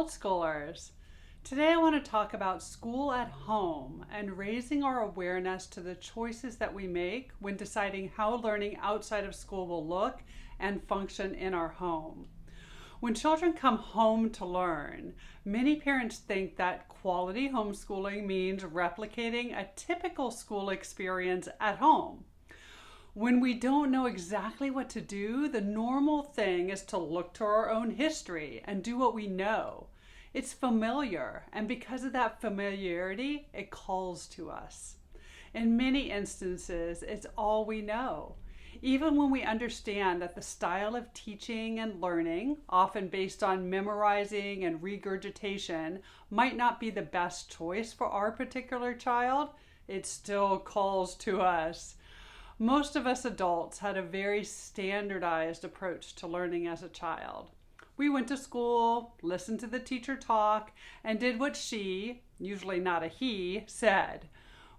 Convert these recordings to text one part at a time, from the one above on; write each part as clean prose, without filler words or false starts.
adult schoolers. Today I want to talk about school at home and raising our awareness to the choices that we make when deciding how learning outside of school will look and function in our home. When children come home to learn, many parents think that quality homeschooling means replicating a typical school experience at home. When we don't know exactly what to do, the normal thing is to look to our own history and do what we know. It's familiar, and because of that familiarity, it calls to us. In many instances, it's all we know. Even when we understand that the style of teaching and learning, often based on memorizing and regurgitation, might not be the best choice for our particular child, it still calls to us. Most of us adults had a very standardized approach to learning as a child. We went to school, listened to the teacher talk, and did what she, usually not a he, said.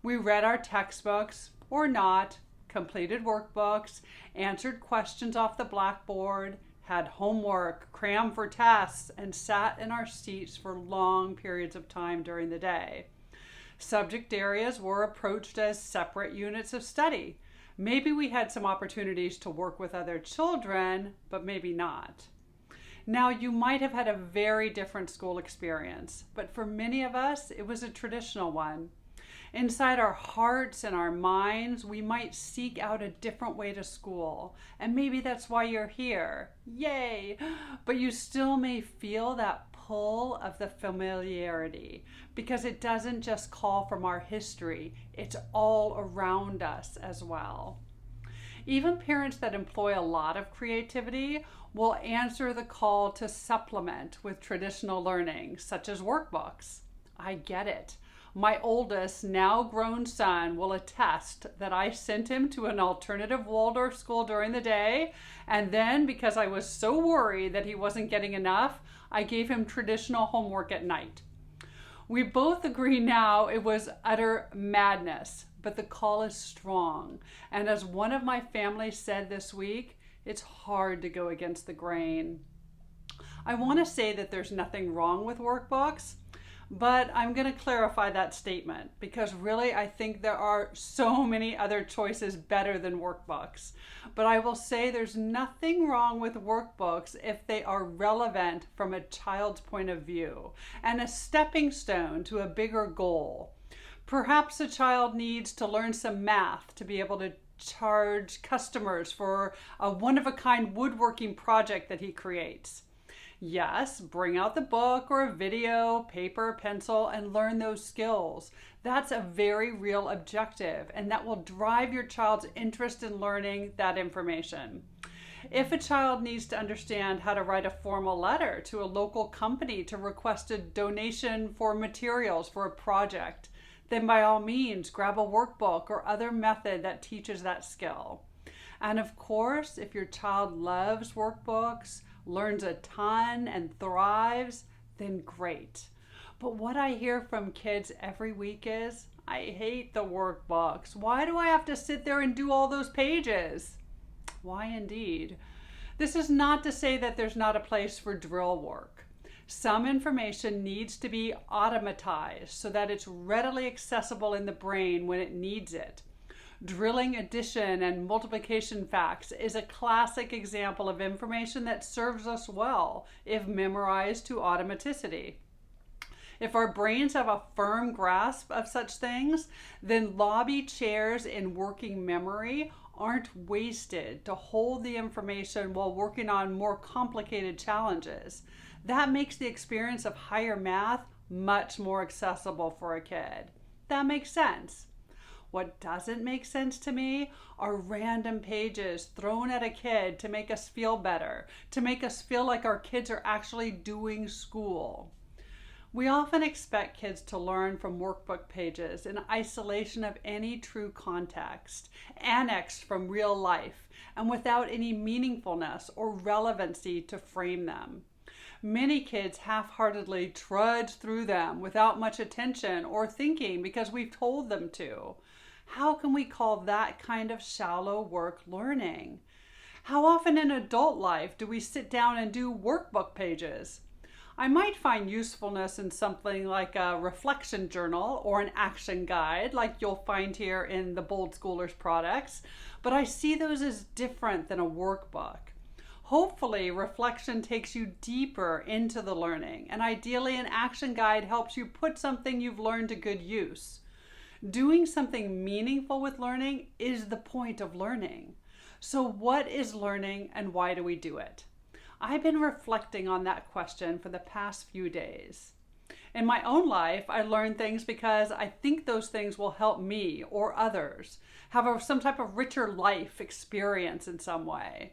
We read our textbooks, or not, completed workbooks, answered questions off the blackboard, had homework, crammed for tests, and sat in our seats for long periods of time during the day. Subject areas were approached as separate units of study. Maybe we had some opportunities to work with other children, but maybe not. Now, you might have had a very different school experience, but for many of us, it was a traditional one. Inside our hearts and our minds, we might seek out a different way to school, and maybe that's why you're here. Yay! But you still may feel that pull of the familiarity, because it doesn't just call from our history, it's all around us as well. Even parents that employ a lot of creativity will answer the call to supplement with traditional learning, such as workbooks. I get it. My oldest, now grown son will attest that I sent him to an alternative Waldorf school during the day, and then because I was so worried that he wasn't getting enough, I gave him traditional homework at night. We both agree now it was utter madness, but the call is strong. And as one of my family said this week, it's hard to go against the grain. I want to say that there's nothing wrong with workbooks, but I'm going to clarify that statement because really I think there are so many other choices better than workbooks. But I will say there's nothing wrong with workbooks if they are relevant from a child's point of view and a stepping stone to a bigger goal. Perhaps a child needs to learn some math to be able to charge customers for a one-of-a-kind woodworking project that he creates. Yes, bring out the book or a video, paper, pencil, and learn those skills. That's a very real objective, and that will drive your child's interest in learning that information. If a child needs to understand how to write a formal letter to a local company to request a donation for materials for a project, then by all means, grab a workbook or other method that teaches that skill. And of course, if your child loves workbooks, learns a ton and thrives, then great. But what I hear from kids every week is, I hate the workbooks. Why do I have to sit there and do all those pages? Why indeed? This is not to say that there's not a place for drill work. Some information needs to be automatized so that it's readily accessible in the brain when it needs it. Drilling addition and multiplication facts is a classic example of information that serves us well if memorized to automaticity. If our brains have a firm grasp of such things, then lobby chairs in working memory aren't wasted to hold the information while working on more complicated challenges. That makes the experience of higher math much more accessible for a kid. That makes sense. What doesn't make sense to me are random pages thrown at a kid to make us feel better, to make us feel like our kids are actually doing school. We often expect kids to learn from workbook pages in isolation of any true context, annexed from real life, and without any meaningfulness or relevancy to frame them. Many kids half-heartedly trudge through them without much attention or thinking because we've told them to. How can we call that kind of shallow work learning? How often in adult life do we sit down and do workbook pages? I might find usefulness in something like a reflection journal or an action guide, like you'll find here in the Bold Schoolers products, but I see those as different than a workbook. Hopefully, reflection takes you deeper into the learning, and ideally, an action guide helps you put something you've learned to good use. Doing something meaningful with learning is the point of learning. So, what is learning and why do we do it? I've been reflecting on that question for the past few days. In my own life, I learn things because I think those things will help me or others have some type of richer life experience in some way.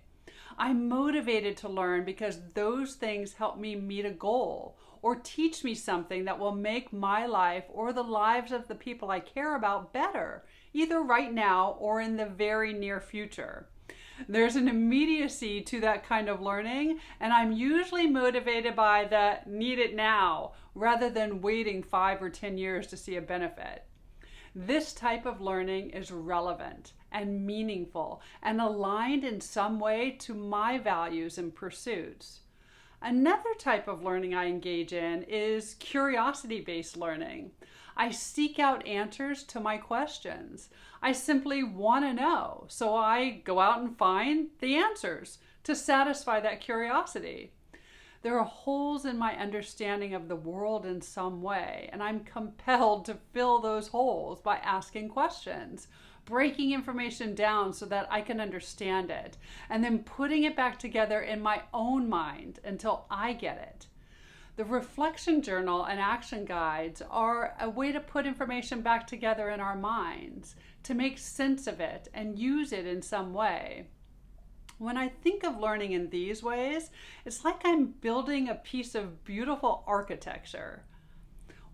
I'm motivated to learn because those things help me meet a goal or teach me something that will make my life or the lives of the people I care about better, either right now or in the very near future. There's an immediacy to that kind of learning, and I'm usually motivated by the need it now rather than waiting 5 or 10 years to see a benefit. This type of learning is relevant and meaningful and aligned in some way to my values and pursuits. Another type of learning I engage in is curiosity-based learning. I seek out answers to my questions. I simply want to know, so I go out and find the answers to satisfy that curiosity. There are holes in my understanding of the world in some way, and I'm compelled to fill those holes by asking questions, breaking information down so that I can understand it, and then putting it back together in my own mind until I get it. The reflection journal and action guides are a way to put information back together in our minds, to make sense of it and use it in some way. When I think of learning in these ways, it's like I'm building a piece of beautiful architecture.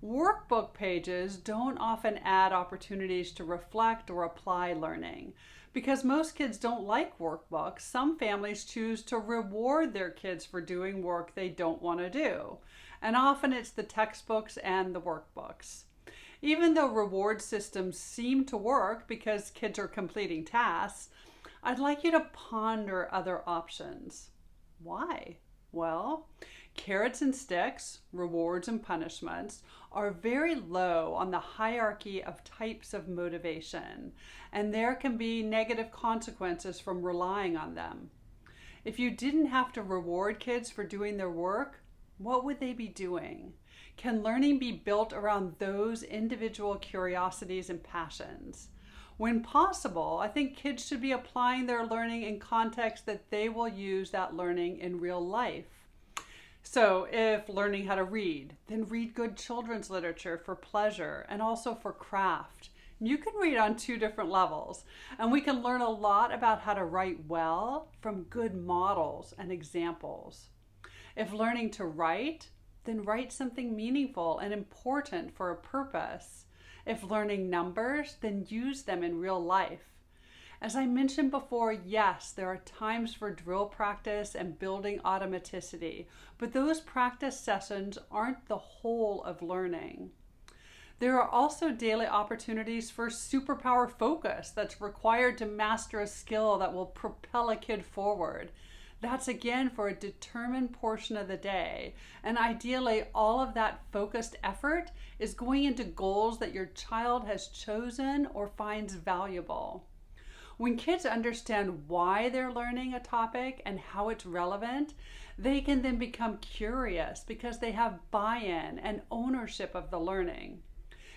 Workbook pages don't often add opportunities to reflect or apply learning. Because most kids don't like workbooks, some families choose to reward their kids for doing work they don't want to do. And often it's the textbooks and the workbooks. Even though reward systems seem to work because kids are completing tasks, I'd like you to ponder other options. Why? Well, carrots and sticks, rewards and punishments, are very low on the hierarchy of types of motivation, and there can be negative consequences from relying on them. If you didn't have to reward kids for doing their work, what would they be doing? Can learning be built around those individual curiosities and passions? When possible, I think kids should be applying their learning in contexts that they will use that learning in real life. So if learning how to read, then read good children's literature for pleasure and also for craft. You can read on 2 different levels, and we can learn a lot about how to write well from good models and examples. If learning to write, then write something meaningful and important for a purpose. If learning numbers, then use them in real life. As I mentioned before, yes, there are times for drill practice and building automaticity, but those practice sessions aren't the whole of learning. There are also daily opportunities for superpower focus that's required to master a skill that will propel a kid forward. That's again for a determined portion of the day. And ideally, all of that focused effort is going into goals that your child has chosen or finds valuable. When kids understand why they're learning a topic and how it's relevant, they can then become curious because they have buy-in and ownership of the learning.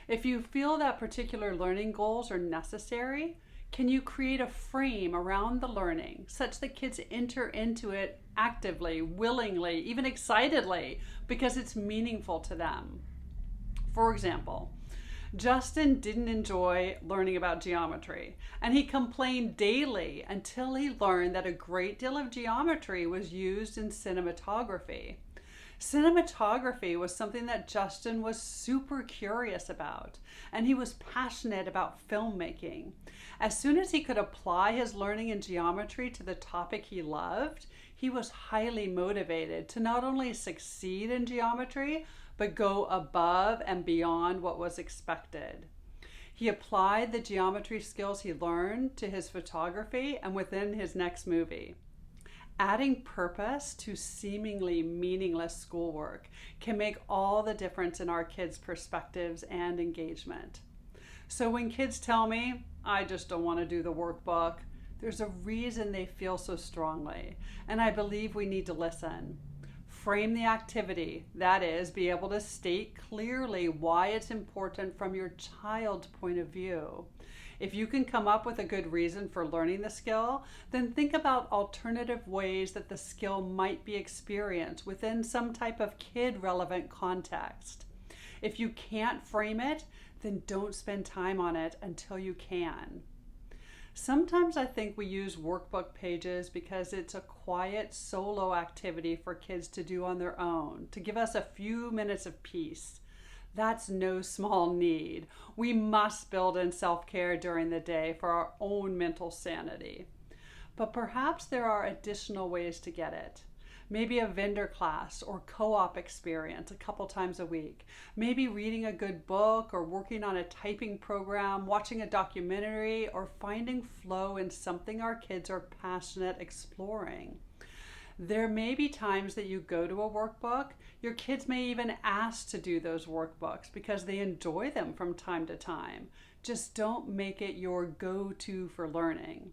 If you feel that particular learning goals are necessary, can you create a frame around the learning such that kids enter into it actively, willingly, even excitedly, because it's meaningful to them? For example, Justin didn't enjoy learning about geometry, and he complained daily until he learned that a great deal of geometry was used in cinematography. Cinematography was something that Justin was super curious about, and he was passionate about filmmaking. As soon as he could apply his learning in geometry to the topic he loved, he was highly motivated to not only succeed in geometry, but go above and beyond what was expected. He applied the geometry skills he learned to his photography and within his next movie. Adding purpose to seemingly meaningless schoolwork can make all the difference in our kids' perspectives and engagement. So when kids tell me, I just don't want to do the workbook, there's a reason they feel so strongly, and I believe we need to listen. Frame the activity, that is, be able to state clearly why it's important from your child's point of view. If you can come up with a good reason for learning the skill, then think about alternative ways that the skill might be experienced within some type of kid-relevant context. If you can't frame it, then don't spend time on it until you can. Sometimes I think we use workbook pages because it's a quiet solo activity for kids to do on their own, to give us a few minutes of peace. That's no small need. We must build in self-care during the day for our own mental sanity. But perhaps there are additional ways to get it. Maybe a vendor class or co-op experience a couple times a week. Maybe reading a good book or working on a typing program, watching a documentary, or finding flow in something our kids are passionate exploring. There may be times that you go to a workbook. Your kids may even ask to do those workbooks because they enjoy them from time to time. Just don't make it your go-to for learning.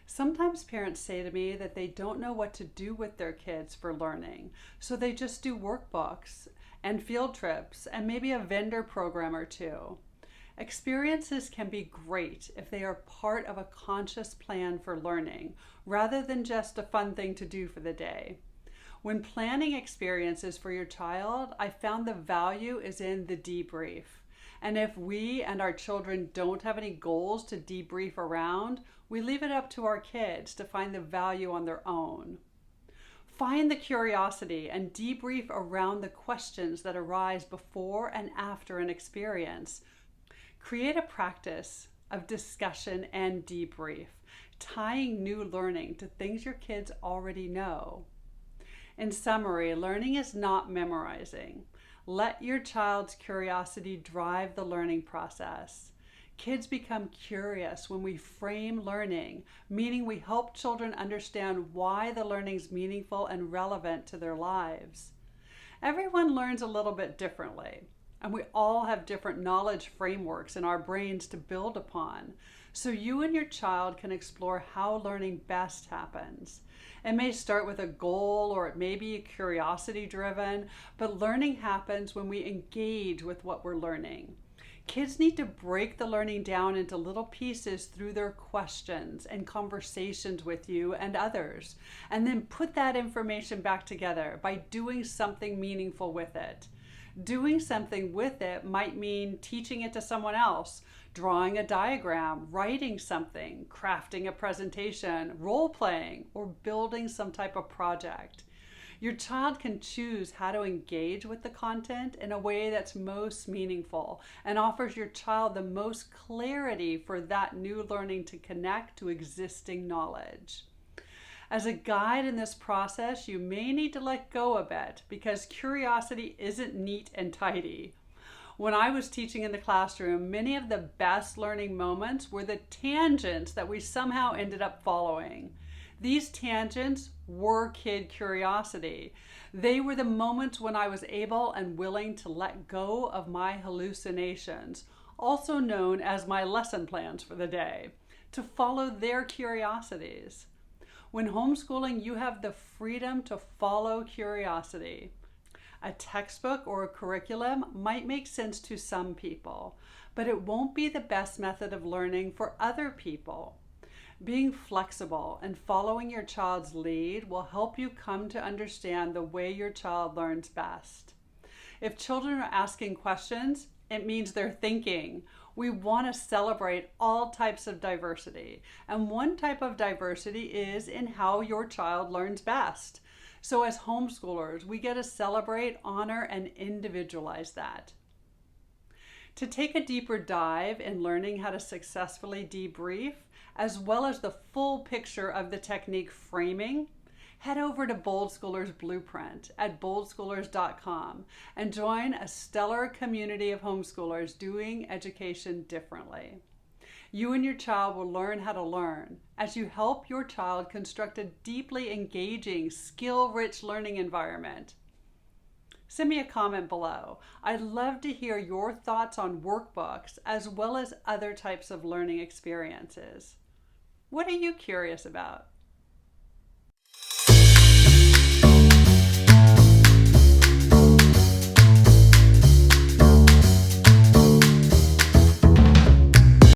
Sometimes parents say to me that they don't know what to do with their kids for learning, so they just do workbooks and field trips and maybe a vendor program or two. Experiences can be great if they are part of a conscious plan for learning, rather than just a fun thing to do for the day. When planning experiences for your child, I found the value is in the debrief. And if we and our children don't have any goals to debrief around, we leave it up to our kids to find the value on their own. Find the curiosity and debrief around the questions that arise before and after an experience. Create a practice of discussion and debrief, tying new learning to things your kids already know. In summary, learning is not memorizing. Let your child's curiosity drive the learning process. Kids become curious when we frame learning, meaning we help children understand why the learning's meaningful and relevant to their lives. Everyone learns a little bit differently, and we all have different knowledge frameworks in our brains to build upon. So you and your child can explore how learning best happens. It may start with a goal, or it may be curiosity driven, but learning happens when we engage with what we're learning. Kids need to break the learning down into little pieces through their questions and conversations with you and others, and then put that information back together by doing something meaningful with it. Doing something with it might mean teaching it to someone else, drawing a diagram, writing something, crafting a presentation, role-playing, or building some type of project. Your child can choose how to engage with the content in a way that's most meaningful and offers your child the most clarity for that new learning to connect to existing knowledge. As a guide in this process, you may need to let go a bit because curiosity isn't neat and tidy. When I was teaching in the classroom, many of the best learning moments were the tangents that we somehow ended up following. These tangents were kid curiosity. They were the moments when I was able and willing to let go of my hallucinations, also known as my lesson plans for the day, to follow their curiosities. When homeschooling, you have the freedom to follow curiosity. A textbook or a curriculum might make sense to some people, but it won't be the best method of learning for other people. Being flexible and following your child's lead will help you come to understand the way your child learns best. If children are asking questions, it means they're thinking. We want to celebrate all types of diversity, and one type of diversity is in how your child learns best. So as homeschoolers, we get to celebrate, honor, and individualize that. To take a deeper dive in learning how to successfully debrief, as well as the full picture of the technique framing, head over to Bold Schoolers Blueprint at boldschoolers.com and join a stellar community of homeschoolers doing education differently. You and your child will learn how to learn as you help your child construct a deeply engaging, skill-rich learning environment. Send me a comment below. I'd love to hear your thoughts on workbooks as well as other types of learning experiences. What are you curious about?